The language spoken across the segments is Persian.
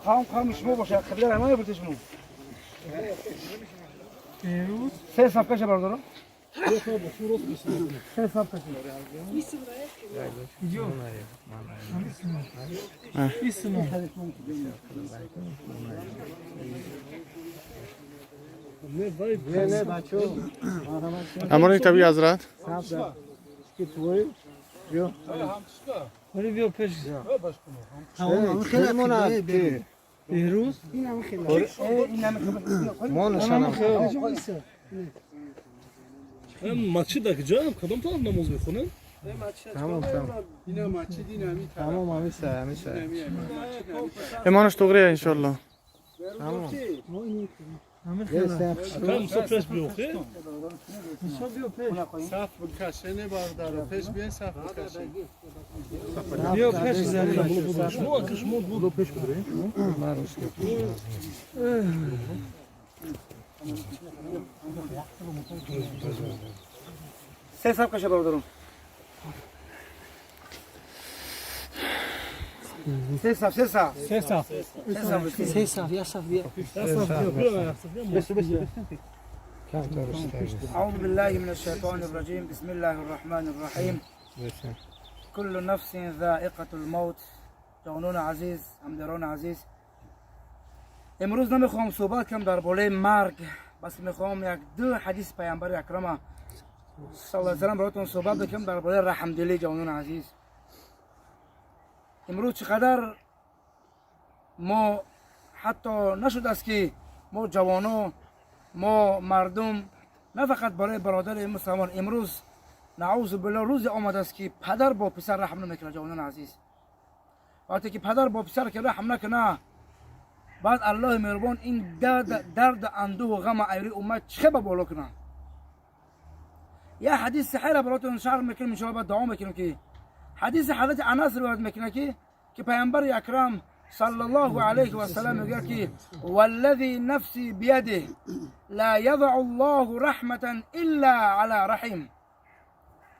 خام شما باشه خبر همه بده شما سه صفحه چه بردارم سه صفحه امانی طبیعی حضرت ولی بیا پیش خیلی مناسبه بیروز مسجد کجا کدام طرف نماز میخونن تمام اینا مسجد اینمی تمام همیشه امانش توغریه انشالله همین خیلی کم سپرس بیوخه صف بکشنه باردار پیش بیاین صف بکشن بیا پیش زنی شما که شما بودو پیش بدرین سه صفحه چه بردارم سه صف بیا أعوذ بالله من الشيطان الرجيم بسم الله الرحمن الرحيم كل نفس ذائقة الموت جوانان عزیز همدران عزیز امروز نمیخوام صحبت کنم در باره مرگ بس میخوام یک دو حدیث پیامبر اکرم صلی الله علیه و سلم براتون صحبت بکنم در باره رحم دلی جوانان عزیز امروز چقدر ما حتی نشد است که ما جوانان ما مردم نه فقط برای برادر مسلمان امروز نعوذ بالله روز آمده است که پدر با پسر رحم نمیکنه جوانان عزیز وقتی که پدر با پسر که رحم نکنه بعد الله مهربان این درد اندوه و غم ایری امت چه به بالا کنه یه حدیث صحیح را براتون شرح میکنم ان شاء الله بعد دعا میکنم که حدیث حضرت انس روایت میکنه که پیامبر اکرم صلی الله علیه و سلم میگه که والذی نفسی بیده لا یضع الله رحمتا الا علی رحم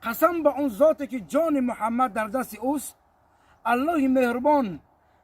قسم به اون ذاتی که جان محمد در دست اوست الله مهربان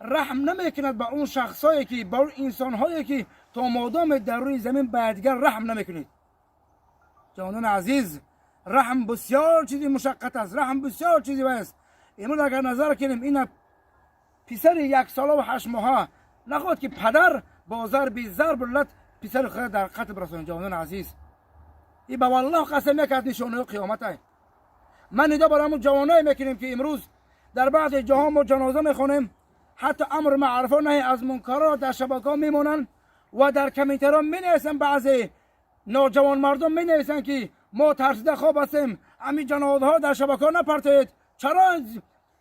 رحم نمیکند به اون شخصایی که به اون انسانهایی که تا مادام در روی زمین به دیگر رحم نمیکنید جانان عزیز رحم بسیار چیزی مشقت است رحم بسیار چیزی است امروز اگر نظر کنیم این پسر 1 سال و 8 ماه نخواد که پدر با ضرب لط پسر خود در قتل برسونه جانان عزیز این به والله قسم میکرد نشانه قیامت است من ندا برای همون جوانایی میکنیم که امروز در بعض جاها ما جنازه میخونیم حتی امر معروف و نهی از منکرات در شبکه‌ها میمونن و در کامنت‌ها مینویسن بعضی نوجوان مردم مینویسن که ما ترسیده خواب هستیم همین جنازه ها در شبکه‌ها نپرتید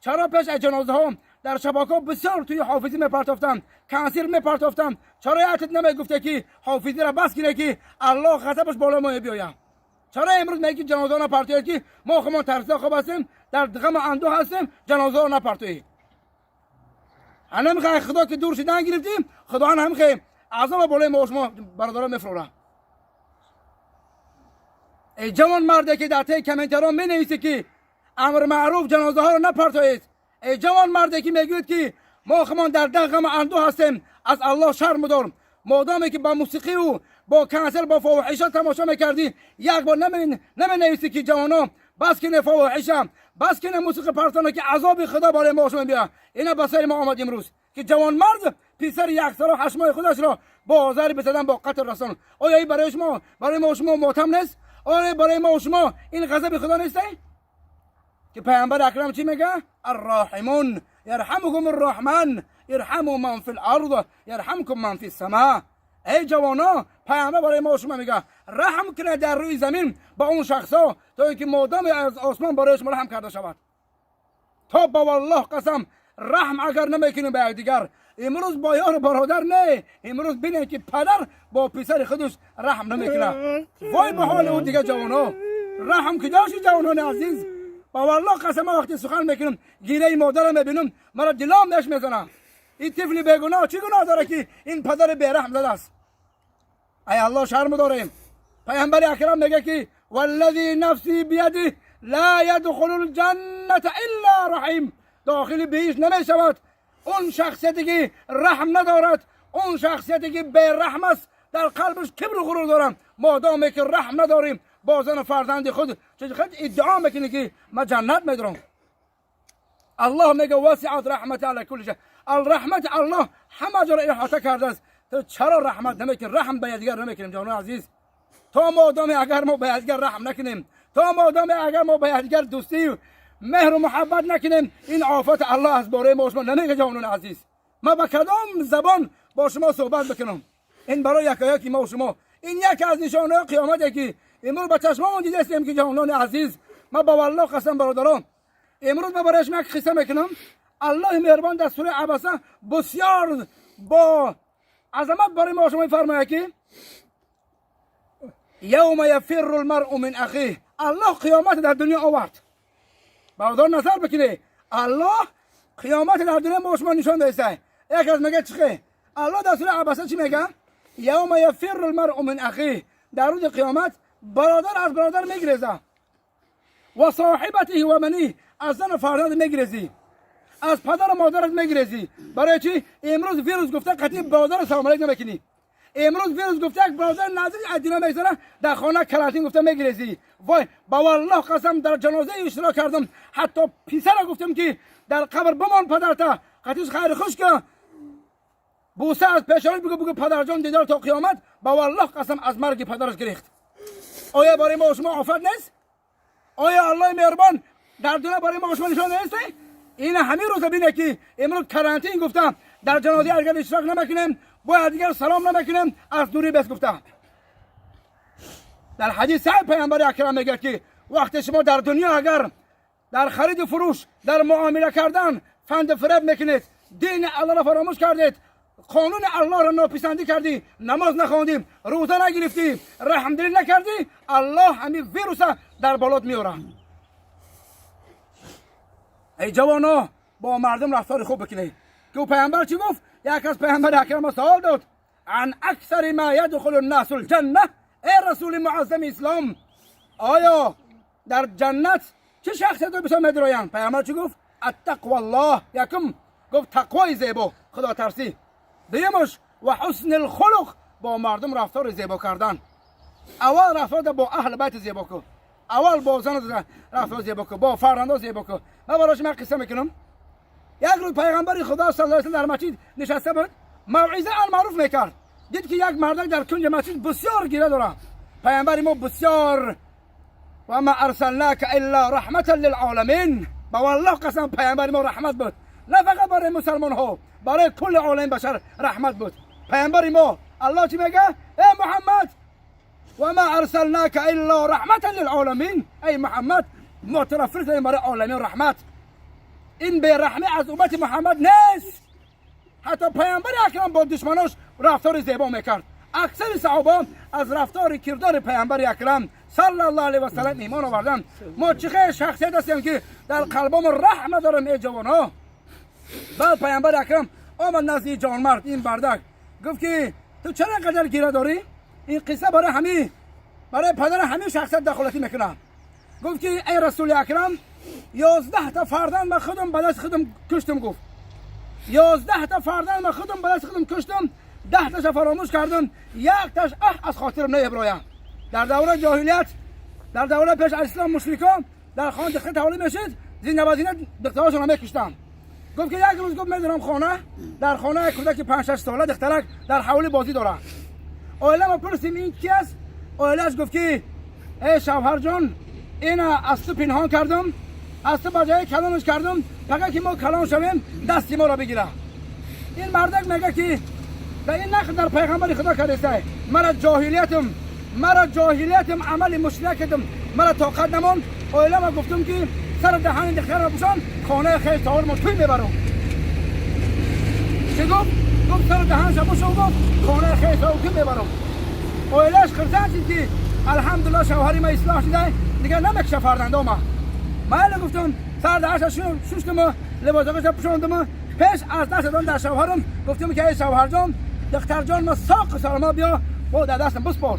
چرا پیش از جنازه ها در شبکه‌ها بسیار توی حافظی میپرتافتن کنسل میپرتافتن چرا یادت نمیگفته که حافظی را بس کنه که الله غضبش بالا ما بیاید چرا امروز میگی جنازه ها نپرتید که ما خودمون ترسیده خواب هستیم در غم اندوه هستیم جنازه ها نپرتید انا میخوای خدا که دور شدن گرفتیم خدا هم میخوای عذاب بالای ما شما برادران میفروره ای جوان مرده که در ته کامنت‌ها مینویسه که امر معروف جنازه ها رو نپرتایید ای جوان مرده که میگوید که ما خمان در غم اندوه هستیم از الله شرم دارم مادامی که با موسیقی و با کنسل با فواحش تماشا میکردی یک بار نمینویسی که جوانا بس کنه فواحش بس کنه موسیقی پرتانه که عذاب خدا برای ما شما بیا اینا بسر ما آمد امروز که جوان مرد پسر 1 سال و 8 ماه خودش را با آزار بزدن با قتل رسان آیا این برای ما شما ماتم نیست آیا برای ما شما این غضب خدا نیست که پیامبر اکرم چی میگه الراحمون یرحمکم الرحمن یرحموا من فی الارض یرحمکم من فی السماء ای جوانا پیامبر برای ما شما میگه رحم کنه در روی زمین با اون شخصا تا اینکه مادام از آسمان برای شما رحم کرده شود تا با والله قسم رحم اگر نمیکنیم به یکدیگر امروز با یار برادر نه امروز ببینید که پدر با پسر خودش رحم نمیکنه وای به حال اون دیگه جوانا رحم کجاش جوانان عزیز با والله قسم وقتی سخن میکنم گیره مادرم میبینم مرا دلام نش میزنه این طفل بیگناه چی گناه داره که این پدر بیرحم زده است ای الله شرم داریم پیامبر اکرم میگه که والذی نفسی بیده لا يدخل الجنه الا رحیم داخل بهش نمیشود اون شخصیتی که رحم ندارد، اون شخصیتی که بی رحم است، در قلبش کبر و غرور دارم. مادامی که رحم نداریم با زن فرزند خود، چقدر ادعا میکنه که ما جنت میدارم. الله میگه وسعت رحمت علی کل شیء. الرحمت الله همه جا را احاطه کرده است. تو چرا رحمت نمیکنی؟ رحم به یکدیگر نمیکنیم جانان عزیز. تا مادامی اگر ما به یکدیگر رحم نکنیم، تا مادامی اگر ما به یکدیگر دوستی مهر و محبت نکنیم، این آفت الله از باره ما شما نمیگه جانان عزیز. ما با کدام زبان با شما صحبت بکنم؟ این برای یکایک ما و شما، این یک از نشانه قیامته که امروز با چشممون دیده استیم که جانان عزیز. ما با والله قسم برادران، امروز ما برایش یک قصه میکنم. الله مهربان در سوره عبسه بسیار با عظمت برای ما شما میفرماید که یوم یفر المرء من اخیه. الله قیامت در دنیا آورد. برادر نظر بکنه، الله قیامت در دنیا ما شما نشان داده. یک از میگه چخه؟ الله در سوره عبسه چی میگه؟ یوم یفر المرء من اخیه. در روز قیامت برادر از برادر میگریزه، و صاحبته و منی، از زن فرزند میگریزی، از پدر و مادرت میگریزی. برای چی؟ امروز ویروس گفته قطعی برادر سلام علیک نمیکنی. امروز ویروس گفته یک برادر نزدیک ادینا میگذره، در خانه کراتین گفته میگریزی. وای با والله قسم در جنازه اشتراک کردم، حتی پسر گفتم که در قبر بمان پدرتا، قطعیش خیر خوش که بوسه از پیشانیش بگو پدر جان دیدار تا قیامت. با والله قسم از مرگ پدرش گریخت. آیا برای ما شما آفت نیست؟ آیا الله مهربان در دنیا برای ما شما نشان نیست؟ این همین روز بینه که امروز کرانتین گفتم، در جنازه اگر اشتراک نمیکنیم، باید دیگر سلام نمیکنیم، از دوری بس گفتم. در حدیث صحیح پیامبر اکرم میگه که وقتی شما در دنیا اگر در خرید و فروش، در معامله کردن فند فریب میکنید، دین الله را فراموش کردید، قانون الله را ناپسندی کردی، نماز نخواندیم، روزه نگرفتی، رحمدلی نکردی، الله همین ویروس در بالات میاره. ای جوانا با مردم رفتار خوب بکنید. که پیامبر چی گفت؟ یک از پیامبر اکرم سوال داد عن اکثر ما یدخل الناس الجنه. ای رسول معظم اسلام، آیا در جنت چه شخصیت رو بسیار میدراین؟ پیامبر چی گفت؟ التقوى الله. یکم گفت تقوای زیبا، خدا ترسی. دیمش و حسن الخلق، با مردم رفتار زیبا کردن. اول رفتار با اهل بیت زیبا کن، اول با زن رفتار زیبا کن، با فرزندان زیبا کن. من براش من قصه میکنم. یک روز پیغمبر خدا صلی الله علیه و در مسجد نشسته بود، موعظه المعروف میکرد. دید که یک مردک در کنج مسجد بسیار گیره داره. پیغمبر ما بسیار و ما ارسلناک الا رحمتا للعالمین. با والله قسم پیغمبر ما رحمت بود، نه فقط برای مسلمان ها، برای کل عالم بشر رحمت بود. پیغمبر ما الله چی میگه؟ ای محمد و ما ارسلناک الا رحمتا للعالمین. ای محمد ما تو را فرستادیم برای عالمین رحمت. این به رحمت از امت محمد نیست. حتی پیامبر اکرم با دشمناش رفتار زیبا میکرد. اکثر صحابه از رفتار کردار پیامبر اکرم صلی الله علیه و سلم ایمان آوردن. ما چه شخصیت هستیم که در قلبم رحم ندارم. ای جوانا، بعد پیامبر اکرم آمد نزد جوانمرد، این بردک، گفت که تو چرا اینقدر گیره داری؟ این قصه برای پدر همین شخصیت دخالتی میکنم. گفت که ای رسول اکرم 11 تا فرزند من خودم به دست خودم کشتم. گفت 11 تا فرزند من خودم به دست خودم کشتم، 10 تاش فراموش کردم، یک تاش از خاطرم نمیبرایم. در دوره جاهلیت، در دوره پیش از اسلام مشرکان در خانه دختر تولید میشد، زینده و زینت دختراشون رو میکشتن. گفت که یک روز گفت میذارم خانه، در خانه کودک 5-6 ساله دخترک در حولی بازی داره. اولا ما پرسیم این کی است؟ اولاش گفت که ای شوهر جان، اینا از تو پنهان کردم، از تو بجای کلانش کردم، فقط که ما کلان شویم دستی ما را بگیره. این مردک میگه که در این نقد در پیغمبر خدا کرده، مرا جاهلیتم عمل مشرک کردم، مرا طاقت نماند. اولا ما گفتم که سر دهان دختر را بشان، خانه خیلی سوار ما توی میبرم. چه گفت؟ گفت سر دهانش بشان، گفت خانه خیلی سوار توی میبرم. اولاش خرسان که الحمدلله شوهری ما اصلاح شده، دیگه نمیکشه فرزنده ما. من گفتم سر دهانش شوشتم، لباسش پوشاندم، پیش از دست دادم در شوهرم، گفتم که ای شوهر جان، دختر جان ما ساق سلامت بیا و در دستم بسپار.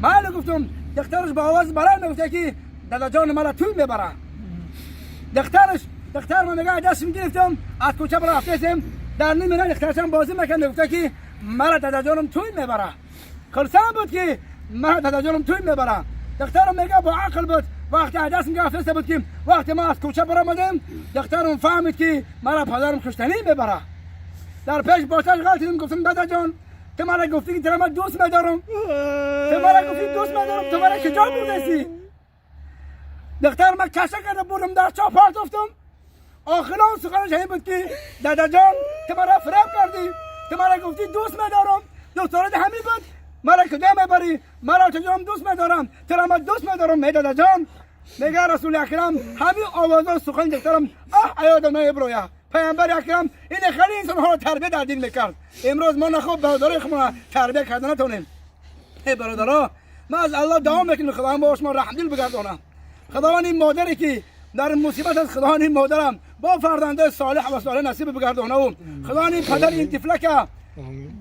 من گفتم دخترش با آواز بلند میگفت که دادا جان مرا توی میبره. دخترش دختر من میگه دست میگرفتم از کوچه رفتم در نیم نه دخترشم بازی میکنه گفته که مرا دادا جانم توی میبره خرسان بود که مرا دادا جانم توی میبره دخترم میگه با عقل بود وقتی دست میگرفته بود که وقتی ما از کوچه برآمدیم دخترم فهمید که مرا پدرم کشتنی میبره در پیش باشش غلط دیدم گفتم دادا جان تو مرا گفتی که من دوست میدارم تو مرا گفتی دوست میدارم تو مرا کجا بردی دختر من کشه کرده بردم در چاه پارت افتم آخران سخنش این بود که دادا جان تو مرا فریب کردی تو مرا گفتی دوست میدارم دخترت همین بود مرا کجا میبری مرا چجورم دوست میدارم تو را من دوست میدارم می دادا جان میگه رسول اکرم همین آوازان سخن دخترم یادم نمیبرویه پیامبر اکرم این خیلی انسان ها رو تربیت در دین میکرد امروز ما نخوب برادرای خودمون تربیت کردن نتونیم ای برادرها ما از الله دعا میکنیم خداوند با شما رحمدل بگردونه خداوند این مادری که در مصیبت از خداوند این مادرم با فرزند صالح و صالح نصیب بگردونه و خداوند این پدر این طفله که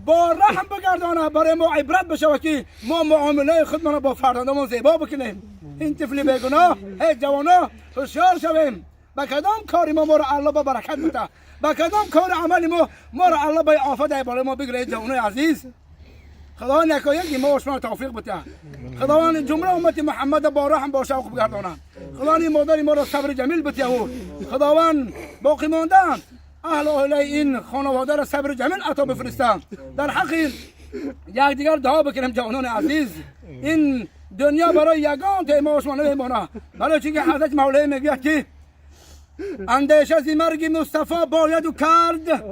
با رحم بگردانه برای ما عبرت بشه که ما معامله خودمون با فرزندمون زیبا بکنیم این طفل بیگناه ای جوانا هوشیار شویم با کدام کاری ما رو الله با برکت بده با کدام کار عملی ما رو الله با آفت بالا ما بگیره جوانای عزیز خداوند یکی ما شما توفیق بده خداوند جمله امت محمد با رحم با شوق بگردانه خداوند مادر ما رو صبر جمیل بده و خداوند باقی مانده اهل این خانواده را صبر جمیل عطا بفرسته در حق یک دیگر دعا بکنیم جوانان عزیز این دنیا برای یگان تیما شما نمیمونه برای چی که حضرت مولوی میگه که اندیشه از مرگ مصطفی باید و کرد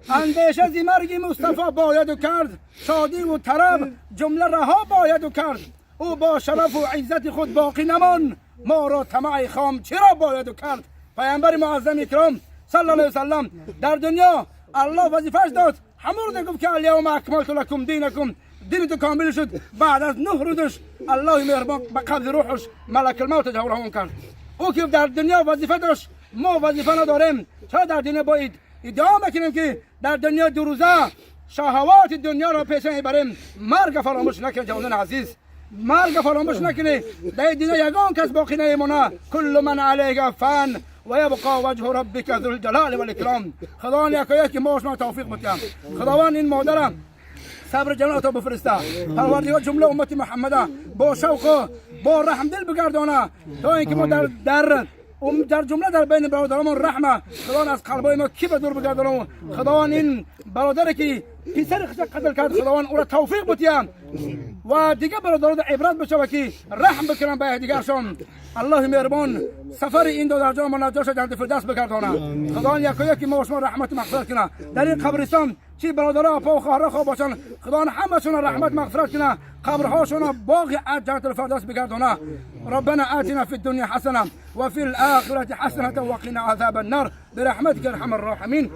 اندیشه از مرگ مصطفی باید و کرد شادی و طرب جمله رها باید و کرد او با شرف و عزت خود باقی نمان ما را طمع خام چرا باید و کرد پیامبر معظم اکرام صلی الله علیه و سلم در دنیا الله وظیفه‌اش داد همون گفت که الیوم اکملت لکم دینکم دینتون کامل شد بعد از 9 روزش الله مهربان به قبض روحش ملک الموت جوابمون کرد او که در دنیا وظیفه داشت ما وظیفه نداریم چرا در دنیا باید ادعا میکنیم که در دنیا 2 روزه شهوات دنیا را پیش میبریم مرگ فراموش نکنید جوانان عزیز مرگ فراموش نکنید در دنیا یگان کس باقی نمیمونه کل من علیه فان و یبقى وجه ربک ذو الجلال والاکرام خداوند یکی ما شما توفیق بده خداوند این مادرم صبر جمیل عطا بفرسته پروردگار جمله امت محمد با شوق با رحم دل بگردانه تا اینکه ما در جمله در بین برادرامون رحمه خداوند از قلبای ما کی به دور بگردانه خداوند این برادری که پسر خودش قتل کرد خداوند او را توفیق بده و دیگه برادران عبرت بشه که رحم بکنن به دیگرشون الله مهربان سفر این دو درجه ما نجاش جنت فردوس بگردانه خداوند یکی ما شما رحمت مغفرت کنه در این قبرستان چی برادرها اپا و خواهرها خواب باشن خداوند همشون رحمت مغفرت کنه قبرهاشون باغ جنت الفردوس بگردانه ربنا آتنا في الدنيا حسنه وفي الاخره حسنه وقنا عذاب النار برحمتك ارحم الراحمين